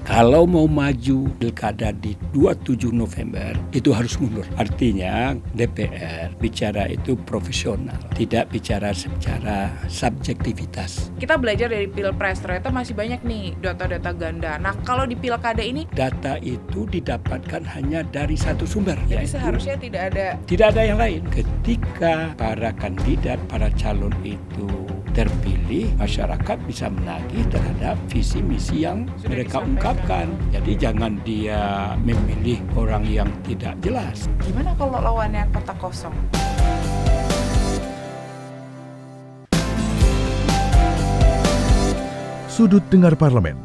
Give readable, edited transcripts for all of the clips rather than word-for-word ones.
Kalau mau maju pilkada di 27 November itu harus mundur. Artinya DPR bicara itu profesional, tidak bicara secara subjektivitas. Kita belajar dari Pilpres, ternyata masih banyak nih data-data ganda. Nah, kalau di pilkada ini data itu didapatkan hanya dari satu sumber. Jadi seharusnya tidak ada yang lain. Ketika para kandidat, para calon itu terpilih, masyarakat bisa menagih terhadap visi misi yang sudah mereka ungkapkan. Jadi jangan dia memilih orang yang tidak jelas. Gimana kalau lawannya kota kosong? Sudut Dengar Parlemen.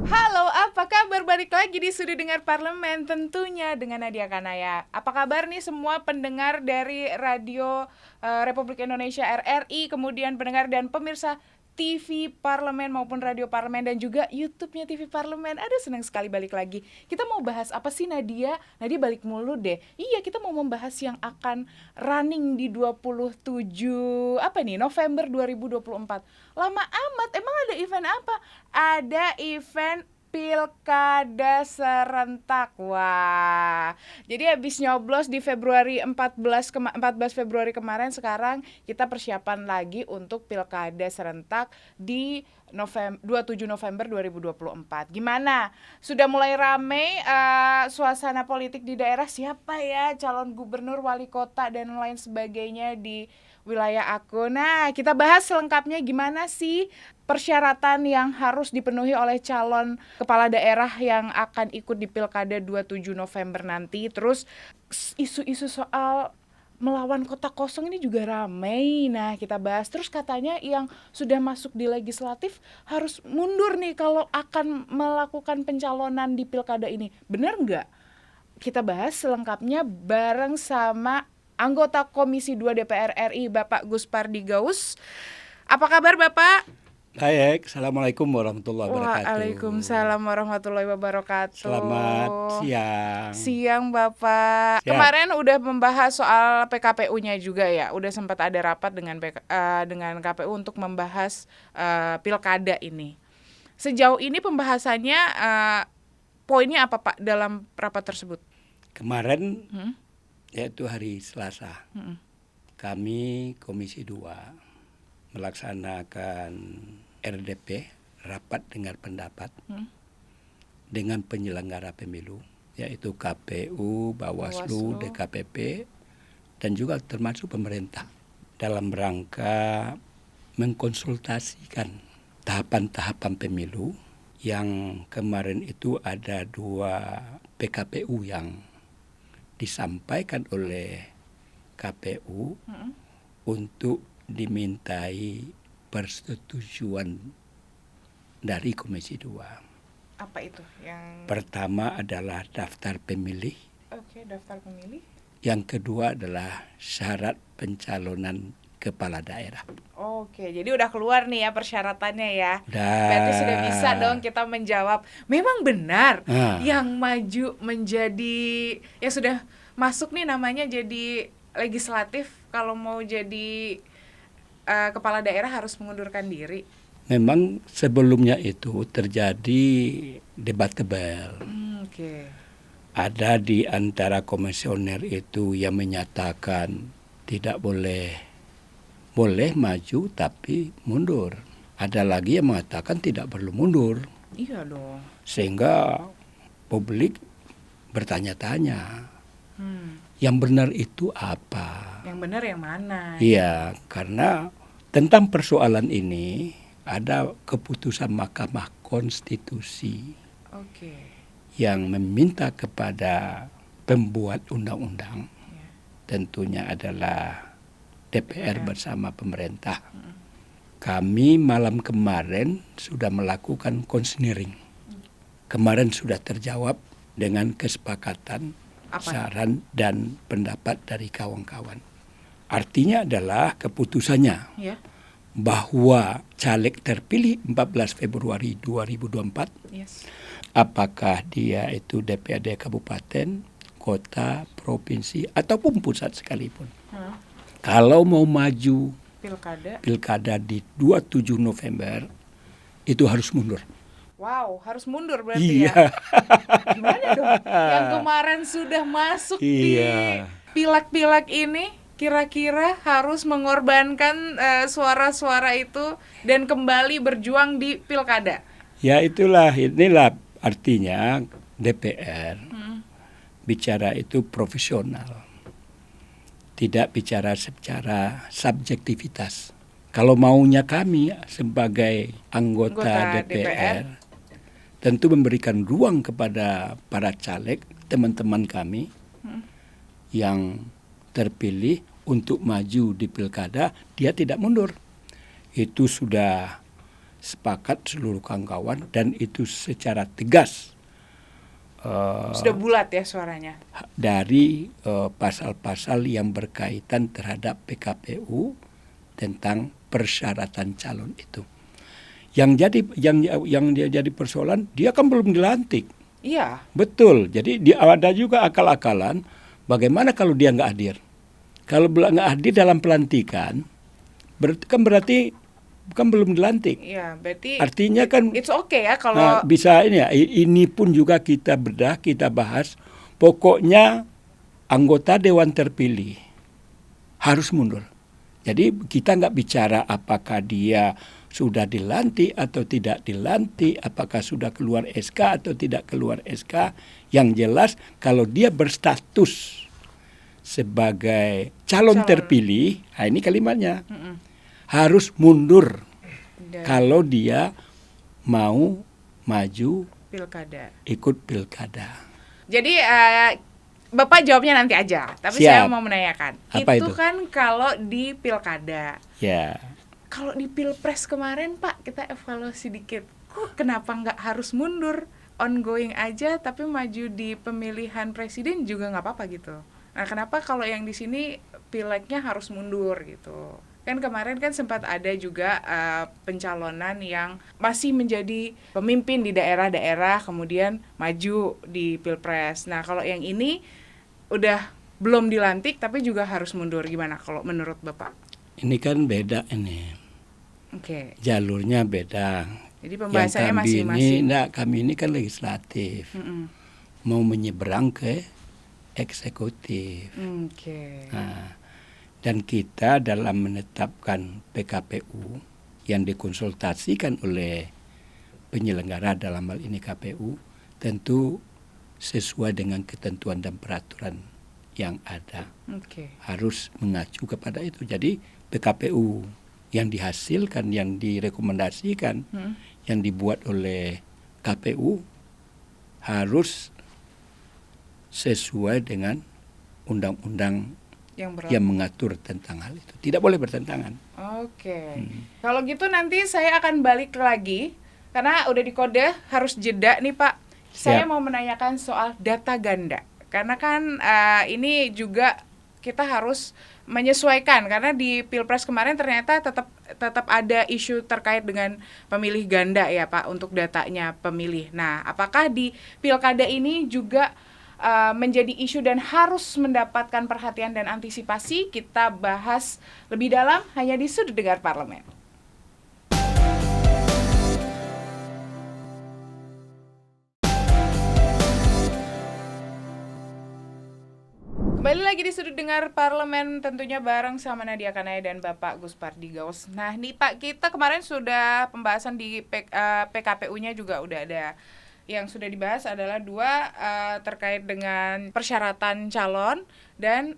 Halo, apa kabar? Balik lagi di Sudut Dengar Parlemen, tentunya dengan Nadia Kanaya. Apa kabar nih semua pendengar dari Radio Republik Indonesia RRI, kemudian pendengar dan pemirsa TV Parlemen maupun Radio Parlemen dan juga YouTube-nya TV Parlemen. Aduh, senang sekali balik lagi. Kita mau bahas apa sih, Nadia? Nadia balik mulu deh. Iya, kita mau membahas yang akan running di 27 November 2024. Lama amat. Emang ada event apa? Ada event Pilkada serentak. Wah. Jadi habis nyoblos di Februari 14 Februari kemarin, sekarang kita persiapan lagi untuk Pilkada serentak di 27 November 2024. Gimana? Sudah mulai ramai suasana politik di daerah, siapa ya calon gubernur, wali kota dan lain sebagainya di wilayah aku. Nah, kita bahas selengkapnya gimana sih persyaratan yang harus dipenuhi oleh calon kepala daerah yang akan ikut di Pilkada 27 November nanti. Terus isu-isu soal melawan kota kosong ini juga ramai. Nah, kita bahas. Terus katanya yang sudah masuk di legislatif harus mundur nih kalau akan melakukan pencalonan di Pilkada ini. Benar nggak? Kita bahas selengkapnya bareng sama anggota Komisi 2 DPR RI, Bapak Gus Pardi Gaus. Apa kabar, Bapak? Baik, Assalamualaikum warahmatullahi wabarakatuh. Waalaikumsalam warahmatullahi wabarakatuh. Selamat siang. Siang, Bapak. Siang. Kemarin udah membahas soal PKPU-nya juga ya. Udah sempat ada rapat dengan KPU untuk membahas pilkada ini. Sejauh ini pembahasannya poinnya apa, Pak, dalam rapat tersebut? Kemarin yaitu hari Selasa, kami Komisi 2 melaksanakan RDP, rapat dengar pendapat dengan penyelenggara pemilu, yaitu KPU, Bawaslu, DKPP, dan juga termasuk pemerintah, dalam rangka mengkonsultasikan tahapan-tahapan pemilu yang kemarin itu ada 2 PKPU yang disampaikan oleh KPU untuk dimintai persetujuan dari Komisi 2. Apa itu? Yang pertama adalah daftar pemilih. Oke, daftar pemilih. Yang kedua adalah syarat pencalonan kepala daerah. Oke, jadi udah keluar nih ya persyaratannya ya. Berarti sudah bisa dong kita menjawab. Memang benar yang maju menjadi, yang sudah masuk nih namanya jadi legislatif, kalau mau jadi kepala daerah harus mengundurkan diri. Memang sebelumnya itu terjadi debat tebal. Ada di antara komisioner itu yang menyatakan tidak boleh maju tapi mundur. Ada lagi yang mengatakan tidak perlu mundur. Iya dong. Sehingga publik bertanya-tanya, yang benar itu apa? Yang benar yang mana? Iya, karena tentang persoalan ini ada keputusan Mahkamah Konstitusi yang meminta kepada pembuat undang-undang, tentunya adalah DPR bersama pemerintah. Kami malam kemarin sudah melakukan konseling. Kemarin sudah terjawab dengan kesepakatan saran dan pendapat dari kawan-kawan. Artinya adalah keputusannya bahwa caleg terpilih 14 Februari 2024, apakah dia itu DPRD kabupaten, kota, provinsi, ataupun pusat sekalipun. Kalau mau maju pilkada di 27 November, itu harus mundur. Wow, harus mundur berarti ya. Iya, Gimana dong? Yang kemarin sudah masuk di iya. pileg-pileg ini kira-kira harus mengorbankan suara-suara itu dan kembali berjuang di pilkada. Ya inilah artinya DPR bicara itu profesional. Tidak bicara secara subjektivitas. Kalau maunya kami sebagai anggota DPR tentu memberikan ruang kepada para caleg, teman-teman kami yang terpilih untuk maju di pilkada, dia tidak mundur. Itu sudah sepakat seluruh kawan-kawan dan itu secara tegas. Sudah bulat ya suaranya. Dari pasal-pasal yang berkaitan terhadap PKPU tentang persyaratan calon itu. Yang jadi persoalan, dia kan belum dilantik. Iya. Betul. Jadi ada juga akal-akalan bagaimana kalau dia nggak hadir. Kalau nggak hadir dalam pelantikan, berarti kan belum dilantik. Iya, berarti artinya kan it's okay ya kalau bisa ini pun juga kita bahas. Pokoknya anggota dewan terpilih harus mundur. Jadi kita nggak bicara apakah dia sudah dilantik atau tidak dilantik, apakah sudah keluar SK atau tidak keluar SK. Yang jelas kalau dia berstatus sebagai calon terpilih, ini kalimatnya. Harus mundur kalau dia mau maju pilkada. Ikut pilkada. Jadi Bapak jawabnya nanti aja, tapi Siap. saya mau menanyakan. Apa itu? Kan kalau di pilkada. Ya. Kalau di pilpres kemarin Pak, kita evaluasi dikit. Kok kenapa nggak harus mundur? Ongoing aja, tapi maju di pemilihan presiden juga nggak apa-apa gitu. Nah, kenapa kalau yang di sini pileknya harus mundur gitu? Kan kemarin kan sempat ada juga pencalonan yang masih menjadi pemimpin di daerah-daerah kemudian maju di pilpres. Nah, kalau yang ini udah belum dilantik tapi juga harus mundur. Gimana kalau menurut Bapak? Ini kan beda ini. Oke. Jalurnya beda. Jadi pembahasannya masing-masing. Kami ini kan legislatif. Mau menyeberang ke eksekutif. Oke. Nah, dan kita dalam menetapkan PKPU yang dikonsultasikan oleh penyelenggara dalam hal ini KPU tentu sesuai dengan ketentuan dan peraturan yang ada. Harus mengacu kepada itu. Jadi PKPU yang dihasilkan, yang direkomendasikan, yang dibuat oleh KPU harus sesuai dengan undang-undang yang mengatur tentang hal itu. Tidak boleh bertentangan. Oke. Kalau gitu nanti saya akan balik lagi karena udah dikode harus jeda nih Pak. Saya mau menanyakan soal data ganda. Karena kan ini juga kita harus menyesuaikan karena di Pilpres kemarin ternyata tetap ada isu terkait dengan pemilih ganda ya Pak untuk datanya pemilih. Nah, apakah di Pilkada ini juga menjadi isu dan harus mendapatkan perhatian dan antisipasi? Kita bahas lebih dalam hanya di Sudut Dengar Parlemen. Kembali lagi di Sudut Dengar Parlemen, tentunya bareng sama Nadia Kanaya dan Bapak Gus Pardi Gaus. Nah nih Pak, kita kemarin sudah pembahasan di PKPU-nya juga udah ada. Yang sudah dibahas adalah dua terkait dengan persyaratan calon dan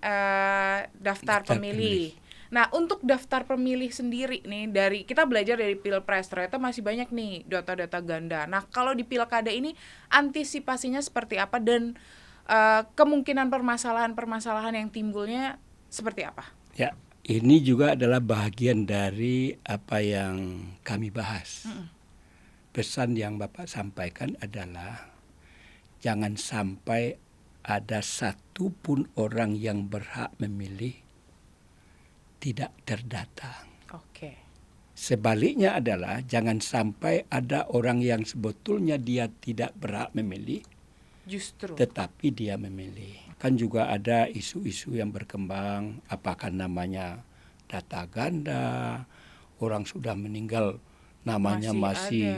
daftar pemilih. Nah, untuk daftar pemilih sendiri nih, kita belajar dari Pilpres, ternyata masih banyak nih data-data ganda. Nah, kalau di Pilkada ini antisipasinya seperti apa dan kemungkinan permasalahan-permasalahan yang timbulnya seperti apa? Ya, ini juga adalah bagian dari apa yang kami bahas. Pesan yang Bapak sampaikan adalah jangan sampai ada satu pun orang yang berhak memilih tidak terdata. Oke. Sebaliknya adalah jangan sampai ada orang yang sebetulnya dia tidak berhak memilih, justru tetapi dia memilih. Kan juga ada isu-isu yang berkembang, apakah namanya data ganda, orang sudah meninggal namanya masih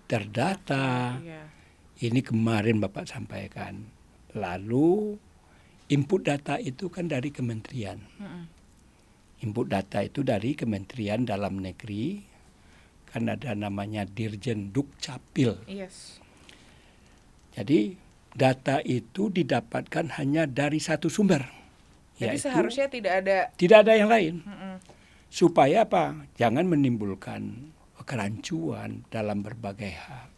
terdata. Iya. Ini kemarin Bapak sampaikan. Lalu input data itu kan dari kementerian. Input data itu dari Kementerian Dalam Negeri. Kan ada namanya Dirjen Dukcapil. Yes. Jadi data itu didapatkan hanya dari satu sumber. Jadi Yaitu seharusnya tidak ada yang lain. Supaya apa? Jangan menimbulkan kerancuan dalam berbagai hal.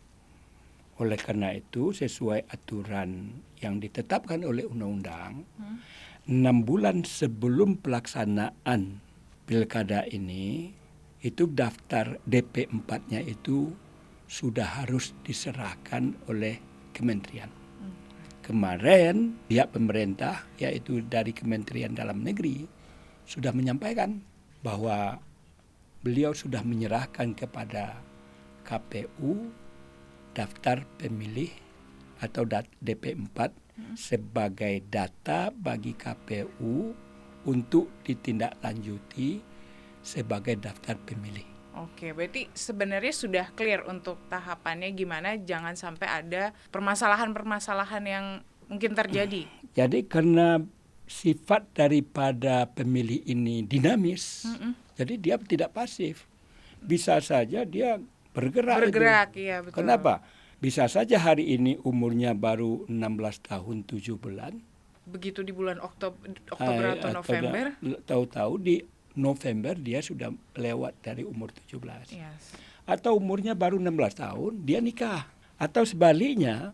Oleh karena itu, sesuai aturan yang ditetapkan oleh undang-undang, 6 bulan sebelum pelaksanaan pilkada ini, itu daftar DP4-nya itu sudah harus diserahkan oleh kementerian. Kemarin pihak pemerintah, yaitu dari Kementerian Dalam Negeri, sudah menyampaikan bahwa beliau sudah menyerahkan kepada KPU daftar pemilih atau DP4 sebagai data bagi KPU untuk ditindaklanjuti sebagai daftar pemilih. Oke, berarti sebenarnya sudah clear untuk tahapannya gimana, jangan sampai ada permasalahan-permasalahan yang mungkin terjadi. Jadi karena sifat daripada pemilih ini dinamis, jadi dia tidak pasif. Bisa saja dia bergerak. Iya betul. Kenapa? Bisa saja hari ini umurnya baru 16 tahun 7 bulan. Begitu di bulan Oktober atau November. Tahu-tahu di November dia sudah lewat dari umur 17. Yes. Atau umurnya baru 16 tahun, dia nikah. Atau sebaliknya,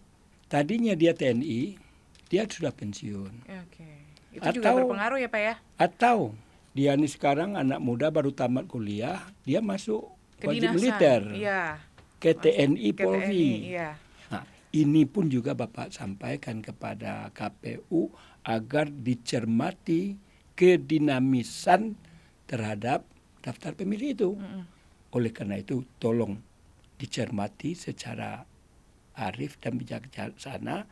tadinya dia TNI, dia sudah pensiun. Oke. Itu juga berpengaruh ya Pak ya? Atau dia ini sekarang anak muda baru tamat kuliah, dia masuk wajib militer. Iya. Ke TNI Polri. Iya. Nah, ini pun juga Bapak sampaikan kepada KPU agar dicermati kedinamisan terhadap daftar pemilih itu. Oleh karena itu, tolong dicermati secara arif dan bijaksana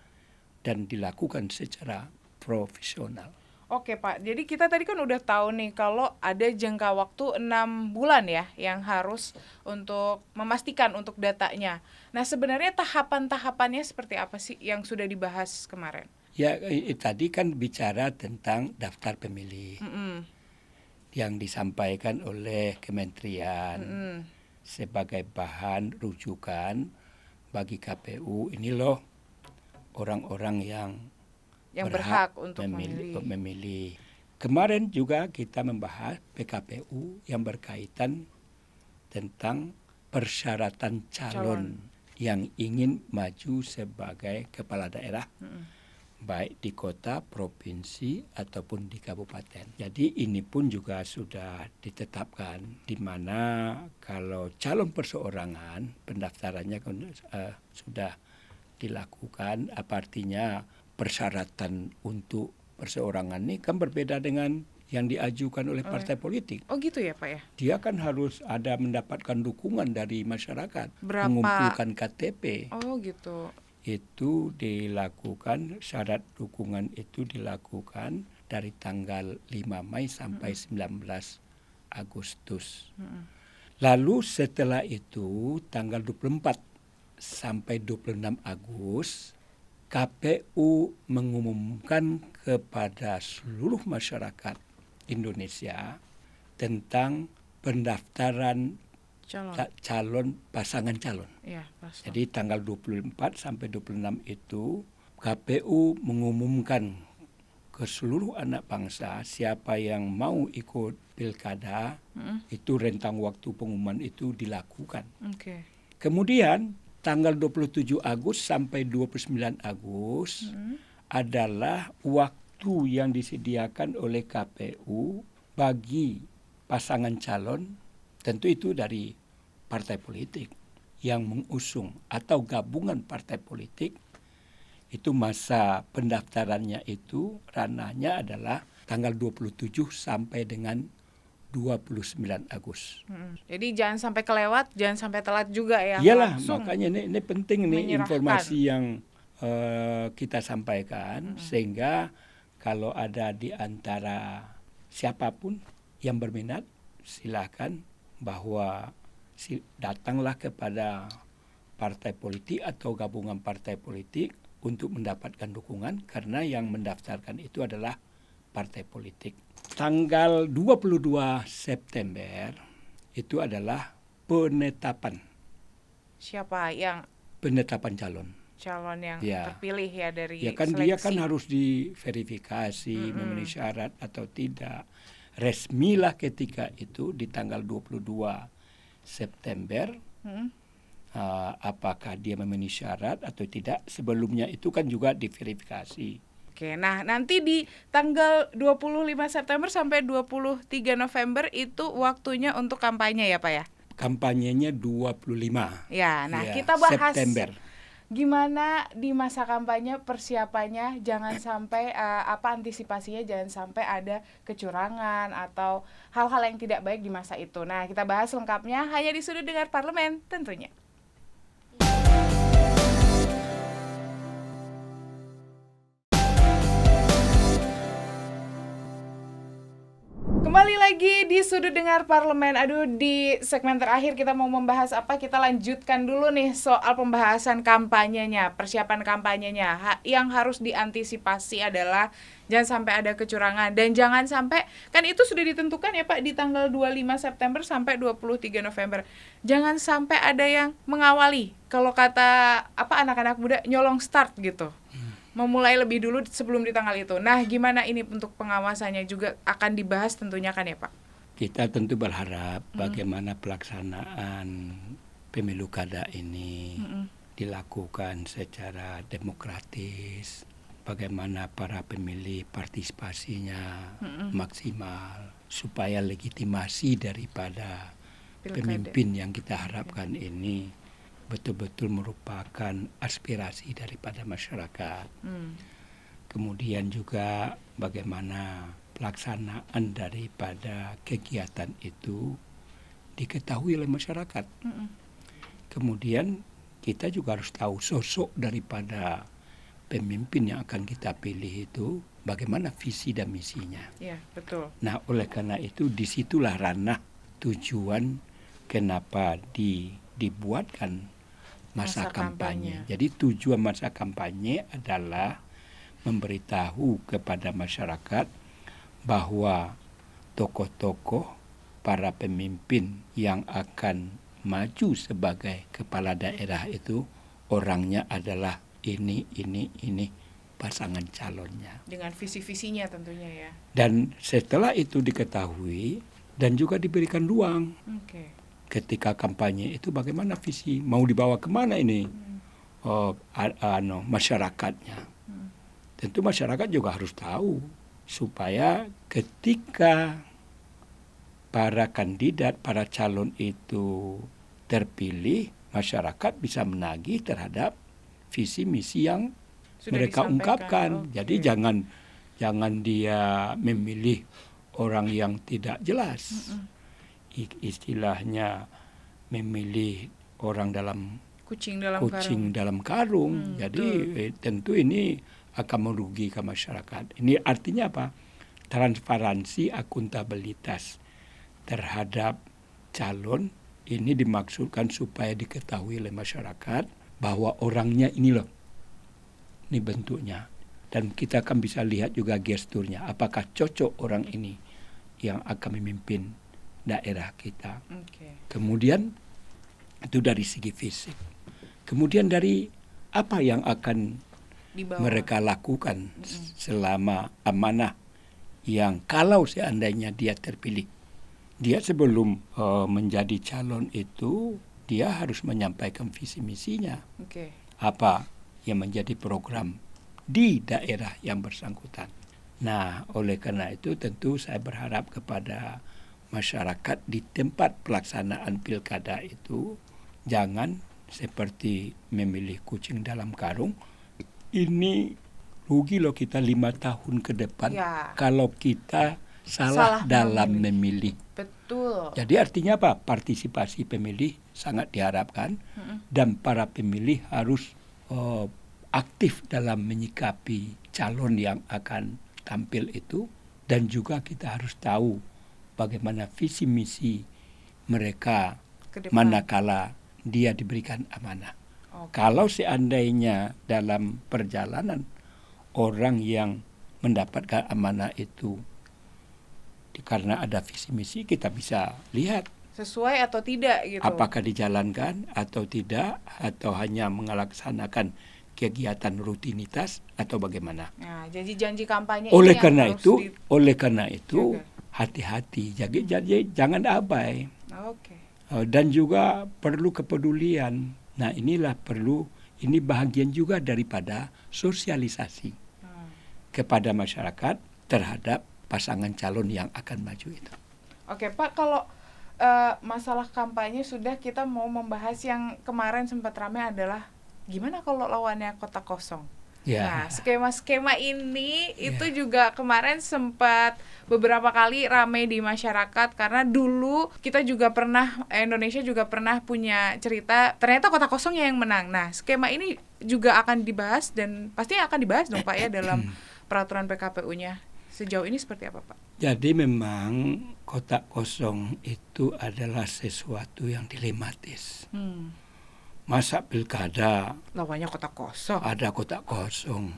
dan dilakukan secara profesional. Oke Pak, jadi kita tadi kan udah tahu nih kalau ada jangka waktu 6 bulan ya yang harus untuk memastikan untuk datanya. Nah sebenarnya tahapan-tahapannya seperti apa sih yang sudah dibahas kemarin? Ya tadi kan bicara tentang daftar pemilih yang disampaikan oleh kementerian sebagai bahan rujukan bagi KPU. Ini loh orang-orang yang berhak untuk memilih. Kemarin juga kita membahas PKPU yang berkaitan tentang persyaratan calon yang ingin maju sebagai kepala daerah, baik di kota, provinsi, ataupun di kabupaten. Jadi ini pun juga sudah ditetapkan, di mana kalau calon perseorangan pendaftarannya sudah dilakukan, apa artinya persyaratan untuk perseorangan ini kan berbeda dengan yang diajukan oleh partai politik. Oh gitu ya Pak ya? Dia kan harus ada mendapatkan dukungan dari masyarakat. Berapa? Mengumpulkan KTP. Oh gitu. Itu dilakukan, syarat dukungan itu dilakukan dari tanggal 5 Mei sampai 19 Agustus. Lalu setelah itu tanggal 24 sampai 26 Agustus KPU mengumumkan kepada seluruh masyarakat Indonesia tentang pendaftaran calon pasangan calon. Ya, jadi tanggal 24 sampai 26 itu KPU mengumumkan ke seluruh anak bangsa siapa yang mau ikut pilkada, itu rentang waktu pengumuman itu dilakukan. Kemudian tanggal 27 Agustus sampai 29 Agustus adalah waktu yang disediakan oleh KPU bagi pasangan calon, tentu itu dari partai politik yang mengusung atau gabungan partai politik, itu masa pendaftarannya itu ranahnya adalah tanggal 27 sampai dengan 29 Agustus. Jadi jangan sampai kelewat, jangan sampai telat juga ya. Iyalah, makanya ini penting nih informasi yang kita sampaikan, sehingga kalau ada di antara siapapun yang berminat, silakan bahwa datanglah kepada partai politik atau gabungan partai politik untuk mendapatkan dukungan karena yang mendaftarkan itu adalah partai politik. Tanggal 22 September itu adalah penetapan penetapan calon yang terpilih ya dari ya kan seleksi. Dia kan harus diverifikasi memenuhi syarat atau tidak. Resmilah ketika itu di tanggal 22 September apakah dia memenuhi syarat atau tidak. Sebelumnya itu kan juga diverifikasi. Oke, nah nanti di tanggal 25 September sampai 23 November itu waktunya untuk kampanye ya Pak ya? Kampanyenya 25. Ya, nah kita bahas September. Gimana di masa kampanye persiapannya, jangan sampai antisipasinya, jangan sampai ada kecurangan atau hal-hal yang tidak baik di masa itu. Nah, kita bahas lengkapnya hanya di Sudut Dengar Parlemen tentunya. Kembali lagi di Sudut Dengar Parlemen. Di segmen terakhir kita mau membahas apa? Kita lanjutkan dulu nih soal pembahasan kampanyenya, persiapan kampanyenya. Yang harus diantisipasi adalah jangan sampai ada kecurangan dan jangan sampai, kan itu sudah ditentukan ya Pak di tanggal 25 September sampai 23 November. Jangan sampai ada yang mengawali. Kalau kata anak-anak muda nyolong start gitu. Memulai lebih dulu sebelum di tanggal itu. Nah, gimana ini untuk pengawasannya juga akan dibahas tentunya kan ya Pak? Kita tentu berharap bagaimana pelaksanaan pemilu kada ini dilakukan secara demokratis, bagaimana para pemilih partisipasinya maksimal, supaya legitimasi daripada pemimpin yang kita harapkan ini betul-betul merupakan aspirasi daripada masyarakat. Kemudian juga bagaimana pelaksanaan daripada kegiatan itu diketahui oleh masyarakat. Kemudian kita juga harus tahu sosok daripada pemimpin yang akan kita pilih itu bagaimana visi dan misinya. Ya, betul. Nah, oleh karena itu disitulah ranah tujuan kenapa dibuatkan masa kampanye. Jadi tujuan masa kampanye adalah memberitahu kepada masyarakat bahwa tokoh-tokoh para pemimpin yang akan maju sebagai kepala daerah itu orangnya adalah ini pasangan calonnya. Dengan visi-visinya tentunya ya. Dan setelah itu diketahui dan juga diberikan ruang. Ketika kampanye itu bagaimana visi, mau dibawa kemana ini masyarakatnya. Tentu masyarakat juga harus tahu supaya ketika para kandidat, para calon itu terpilih, masyarakat bisa menagih terhadap visi misi yang sudah mereka ungkapkan. Jadi jangan dia memilih orang yang tidak jelas. Istilahnya memilih orang dalam kucing dalam karung. Jadi tentu ini akan merugikan masyarakat. Ini artinya apa? Transparansi, akuntabilitas terhadap calon ini dimaksudkan supaya diketahui oleh masyarakat bahwa orangnya ini loh, ini bentuknya. Dan kita akan bisa lihat juga gesturnya, apakah cocok orang ini yang akan memimpin daerah kita. Kemudian itu dari segi fisik. Kemudian dari apa yang akan mereka lakukan selama amanah yang kalau seandainya dia terpilih. Dia sebelum menjadi calon itu dia harus menyampaikan visi misinya. Apa yang menjadi program di daerah yang bersangkutan. Nah, oleh karena itu tentu saya berharap kepada masyarakat di tempat pelaksanaan pilkada itu jangan seperti memilih kucing dalam karung. Ini rugi loh kita 5 tahun ke depan kalau kita salah dalam memilih. Betul. Jadi artinya apa? Partisipasi pemilih sangat diharapkan dan para pemilih harus aktif dalam menyikapi calon yang akan tampil itu, dan juga kita harus tahu bagaimana visi misi mereka manakala dia diberikan amanah. Kalau seandainya dalam perjalanan orang yang mendapatkan amanah itu karena ada visi misi, kita bisa lihat sesuai atau tidak gitu. apakah dijalankan atau tidak, atau hanya melaksanakan kegiatan rutinitas atau bagaimana. Nah, jadi janji kampanye Oleh ini karena yang harus itu dijaga. hati-hati, jadi jangan abai. Oke. Dan juga perlu kepedulian. Nah, ini bahagian juga daripada sosialisasi kepada masyarakat terhadap pasangan calon yang akan maju itu. Oke, Pak, kalau masalah kampanye sudah, kita mau membahas yang kemarin sempat ramai adalah gimana kalau lawannya kota kosong. Ya. Nah, skema-skema ini itu juga kemarin sempat beberapa kali ramai di masyarakat, karena dulu kita juga pernah, Indonesia juga pernah punya cerita ternyata kota kosong yang menang. Nah, skema ini juga akan dibahas dan pasti akan dibahas dong Pak ya dalam peraturan PKPU-nya. Sejauh ini seperti apa Pak? Jadi memang kota kosong itu adalah sesuatu yang dilematis. Masa pilkada lawannya kota kosong? Ada kota kosong.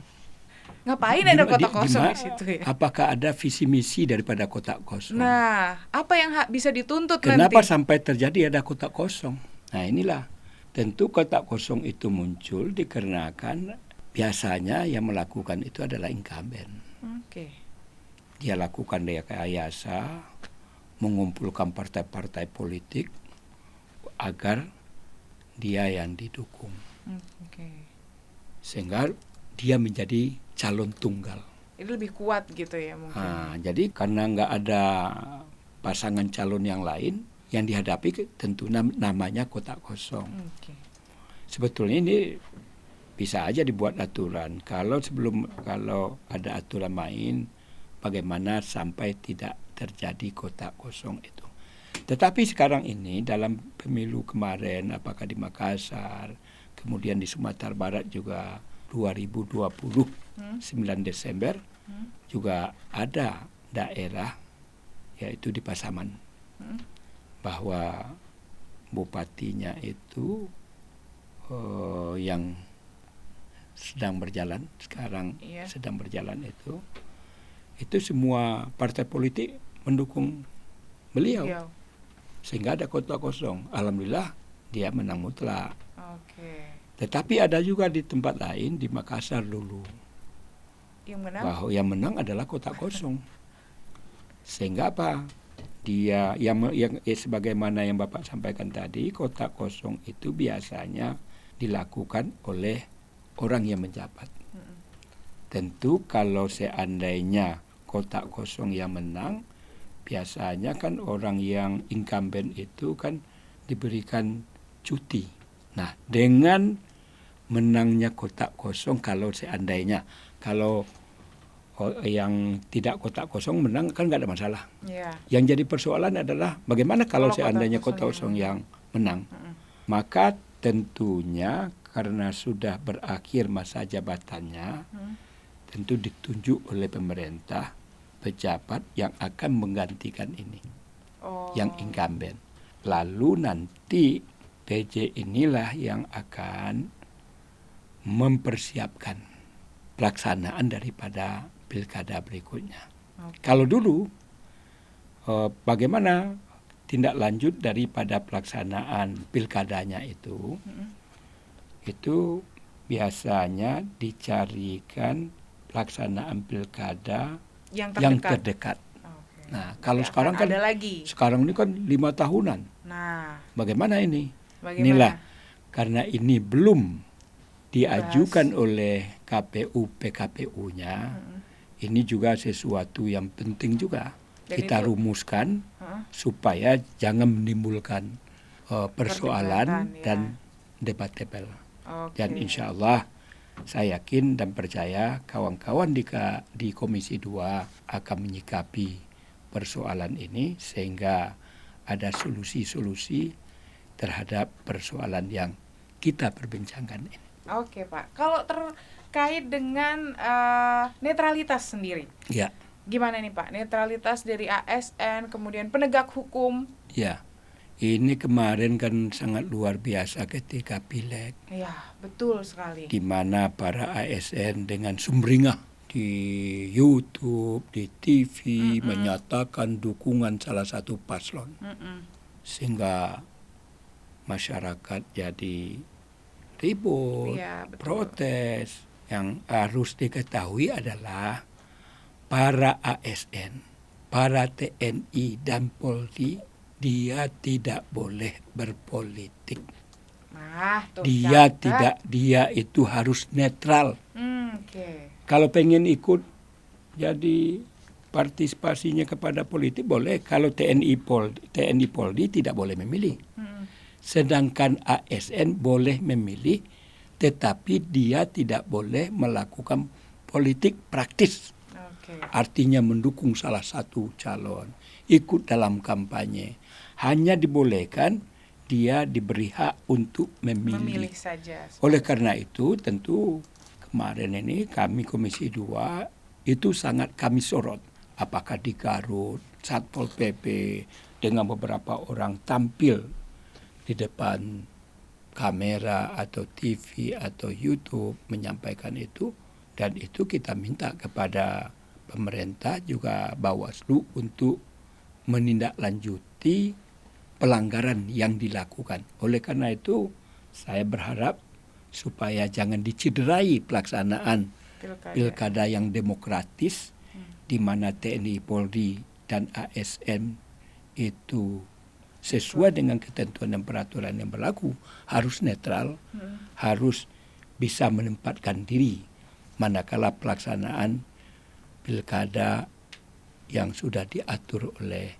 Ngapain ada kota kosong di situ ya? Apakah ada visi misi daripada kota kosong? Nah, apa yang bisa dituntut Kenapa nanti? sampai terjadi ada kota kosong? Nah, inilah. Tentu kota kosong itu muncul dikarenakan biasanya yang melakukan itu adalah incumbent. Oke. Dia lakukan rekayasa, mengumpulkan partai-partai politik agar dia yang didukung. Sehingga dia menjadi calon tunggal. Itu lebih kuat gitu ya mungkin. Jadi karena nggak ada pasangan calon yang lain, yang dihadapi tentu namanya kota kosong. Sebetulnya ini bisa aja dibuat aturan. Kalau ada aturan main, bagaimana sampai tidak terjadi kota kosong itu. Tetapi sekarang ini dalam pemilu kemarin, apakah di Makassar, kemudian di Sumatera Barat juga 2020, 9 Desember, juga ada daerah, yaitu di Pasaman, bahwa bupatinya itu yang sedang berjalan, sekarang sedang berjalan itu semua partai politik mendukung beliau. Sehingga ada kota kosong. Alhamdulillah dia menang mutlak. Tetapi ada juga di tempat lain, di Makassar dulu, bahwa yang menang adalah kota kosong. Sehingga apa? Dia yang sebagaimana yang Bapak sampaikan tadi, kota kosong itu biasanya dilakukan oleh orang yang menjabat. Tentu kalau seandainya kota kosong yang menang, biasanya kan orang yang incumbent itu kan diberikan cuti. Nah, dengan menangnya kota kosong, kalau seandainya yang tidak kota kosong menang kan nggak ada masalah. Yang jadi persoalan adalah bagaimana kalau seandainya kota kosong yang menang. Maka tentunya karena sudah berakhir masa jabatannya, tentu ditunjuk oleh pemerintah pejabat yang akan menggantikan ini, yang incumbent. Lalu nanti PJ inilah yang akan mempersiapkan pelaksanaan daripada pilkada berikutnya. Kalau dulu, bagaimana tindak lanjut daripada pelaksanaan pilkadanya itu biasanya dicarikan pelaksanaan pilkada yang terdekat. Nah, kalau sekarang kan ada lagi. Sekarang ini kan 5 tahunan. Nah, bagaimana ini? Inilah karena ini belum diajukan oleh KPU PKPU-nya. Ini juga sesuatu yang penting juga kita rumuskan supaya jangan menimbulkan persoalan dan debatable. Dan insya Allah saya yakin dan percaya kawan-kawan di Komisi 2 akan menyikapi persoalan ini sehingga ada solusi-solusi terhadap persoalan yang kita perbincangkan ini. Oke Pak, kalau terkait dengan netralitas sendiri, ya, gimana nih Pak? Netralitas dari ASN, kemudian penegak hukum. Ya, Ini kemarin kan sangat luar biasa ketika pileg, Iya, betul sekali. di mana para ASN dengan sumringah di YouTube, di TV menyatakan dukungan salah satu paslon, sehingga masyarakat jadi ribut, Iya, betul. protes. Yang harus diketahui adalah para ASN, para TNI dan Polri, dia tidak boleh berpolitik. Nah, tuh Dia itu harus netral. Oke. Kalau pengen ikut jadi partisipasinya kepada politik boleh. Kalau TNI Polri tidak boleh memilih. Sedangkan ASN boleh memilih, tetapi dia tidak boleh melakukan politik praktis. Oke. Artinya mendukung salah satu calon, ikut dalam kampanye. Hanya dibolehkan dia diberi hak untuk memilih. saja. Oleh karena itu tentu kemarin ini kami Komisi 2 itu sangat kami sorot. Apakah di Garut, Satpol PP dengan beberapa orang tampil di depan kamera atau TV atau YouTube menyampaikan itu, dan itu kita minta kepada pemerintah juga Bawaslu untuk menindaklanjuti pelanggaran yang dilakukan. Oleh karena itu saya berharap supaya jangan dicederai pelaksanaan pilkada yang demokratis, di mana TNI, Polri, dan ASN itu sesuai dengan ketentuan dan peraturan yang berlaku, harus netral, harus bisa menempatkan diri manakala pelaksanaan pilkada yang sudah diatur oleh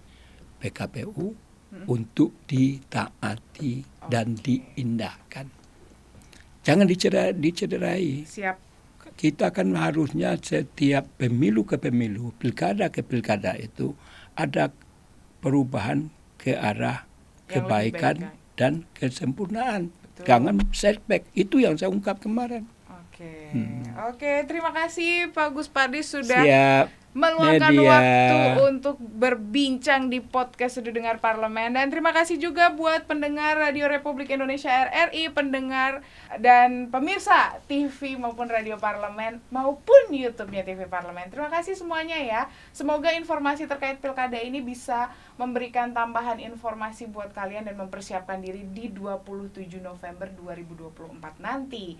PKPU untuk ditaati dan diindahkan. Jangan dicederai. Siap. Kita kan harusnya setiap pemilu ke pemilu, pilkada ke pilkada itu ada perubahan ke arah Yang kebaikan lebih baik. dan kesempurnaan. Betul. Jangan setback. Itu yang saya ungkap kemarin. Oke, terima kasih Pak Gus Pardi sudah Siap. meluangkan Nadia. waktu untuk berbincang di podcast Sudut Dengar Parlemen. Dan terima kasih juga buat pendengar Radio Republik Indonesia RRI, pendengar dan pemirsa TV maupun Radio Parlemen maupun YouTube-nya TV Parlemen. Terima kasih semuanya ya. Semoga informasi terkait pilkada ini bisa memberikan tambahan informasi buat kalian dan mempersiapkan diri di 27 November 2024 nanti.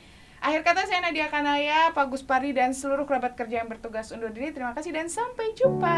Akhir kata saya Nadia Kanaya, Pak Gus Pardi dan seluruh kerabat kerja yang bertugas undur diri. Terima kasih dan sampai jumpa.